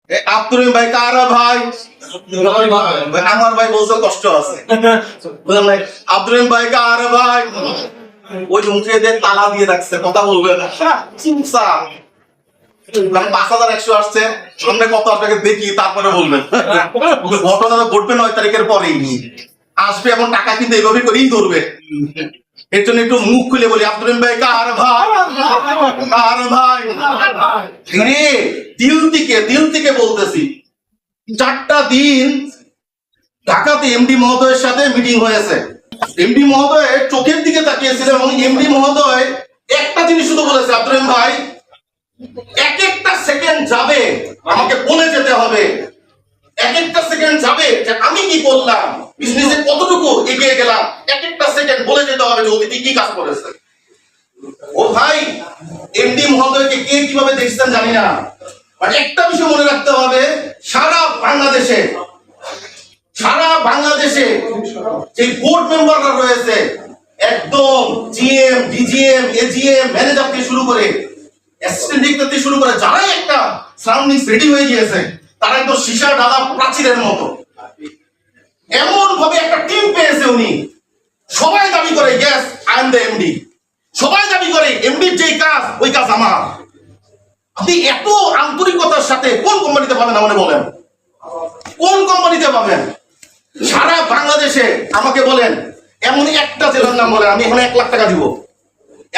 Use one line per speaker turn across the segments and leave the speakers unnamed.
আব্দুর রহিম ভাই কারা ভাই? আমার ভাই বলতে কষ্ট আছে, বুঝলেন না? আব্দুর রহিম ভাই কারা ভাই? ওই মুখে দিয়ে তালা দিয়ে রাখছে, কথা বলবে না। চিন্তা ৫,১০০ আসছে, সামনে কত আপনাকে দেখি তারপরে বলবেন। ঘটনা তো ঘটবে ৯ তারিখের পরেই, আসবে এবং টাকা কিন্তু এইভাবে করেই ধরবে। এর জন্য একটু মুখ খুলে বলি, আব্দুর রহিম ভাই কার ভাই? কার ভাই? দিল থেকে বলতেছি। 4টা দিন ঢাকাতে এমডি মহোদয়ের সাথে মিটিং হয়েছে। এমডি মহোদয় চোখের দিকে তাকিয়েছিলেন এবং এমডি মহোদয় একটা জিনিস শুধু বলেছে, আব্দুর রহিম ভাই এক একটা সেকেন্ড যাবে আমাকে বলে যেতে হবে, এক একটা সেকেন্ড যাবে যে আমি কি করলাম, বিজনেসে কতটুকু এগিয়ে গেলাম, এক একটা সেকেন্ড বলে যেতে হবে যে অতিথি কি কাজ করেছে। ও ভাই, এমডি মহোদয়কে কে কিভাবে দেখছেন জানি না, আর একটা বিষয় মনে রাখতে হবে, সারা বাংলাদেশে যে বোর্ড মেম্বাররা রয়েছে, একদম জিএম, ডিজিএম, এজিএম, ম্যানেজার থেকে শুরু করে অ্যাসিস্ট্যান্ট ডিরেক্টর থেকে শুরু করে যারাই একটা সারাউন্ডিংস রেডি হয়ে গিয়েছে, তারা একদম সীসা ডালা প্রাচীরের মতো এমন ভাবে একটা টিম পেয়েছে উনি। সবাই দাবি করে yes I am the MD, সবাই দাবি করে এমডির যে কাজ ওই কাজ আমার। আপনি এত আন্তরিকতার সাথে কোন কোম্পানিতে পাবেন আমাকে বলেন? কোন কোম্পানিতে পাবেন? সারা বাংলাদেশে আমাকে বলেন এমন একটা জেলার নাম বলেন, আমি এখানে 1 লাখ টাকা দিব।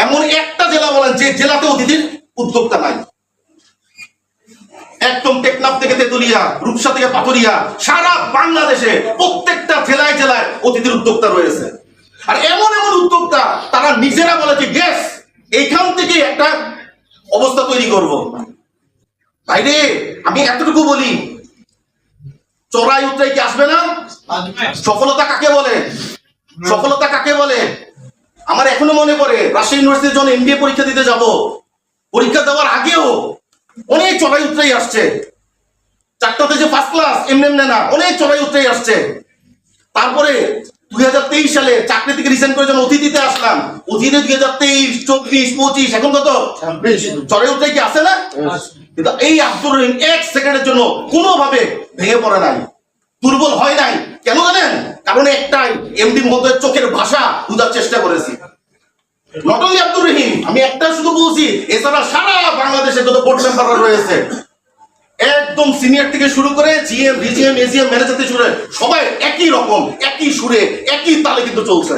এমন একটা জেলা বলেন যে জেলাতে অতিথির উদ্যোক্তা নাই। একদম টেকনাফ থেকে তেতুলিয়া, রূপসা থেকে পাথরিয়া, সারা বাংলাদেশে প্রত্যেকটা জেলায় জেলায় অতিথির উদ্যোক্তা রয়েছে। আর এমন উদ্যোক্তা তারা নিজেরা বলে যে গ্যাস এইখান থেকে একটা অবস্থা তৈরি করব। ভাইরে, আমি এতটুকু বলি, চড়াই উতরাই কি আসবে না? সফলতা কাকে বলে? সফলতা কাকে বলে? আমার এখনো মনে পড়ে রাজশাহী ইউনিভার্সিটির জন্য এমবিএ পরীক্ষা দিতে যাব, পরীক্ষা দেওয়ার আগেও অনেক চড়াই উতরাই আসছে। 4টাতে যে ফার্স্ট ক্লাস এমনি না, অনেক চড়াই উতরাই আসছে। তারপরে 2023 সালে চাকরি থেকে রিজাইন করে যখন অতিথিতে আসলাম, অতিথিতে 2023, 24, 25, এখন কত চড়াই উতরাই কি আসে না? কিন্তু এই আব্দুর রহিম 1 সেকেন্ডের জন্য কোনোভাবে ভেঙে পড়ে নাই, দুর্বল হয় নাই। কেন জানেন? কারণ একটাই, এমডি মহোদয়ের চোখের ভাষা বোঝার চেষ্টা করেছি। নট অনলি আব্দুর রহিম, আমি একটা শুধু বলছি, এছাড়া সারা বাংলাদেশে যত বোর্ড মেম্বাররা রয়েছে, একদম সিনিয়র থেকে শুরু করে জিএম, ডিজিএম, এজিএম, ম্যানেজার থেকে শুরু করে সবাই একই রকম, একই সুরে, একই তালে কিন্তু চলছে।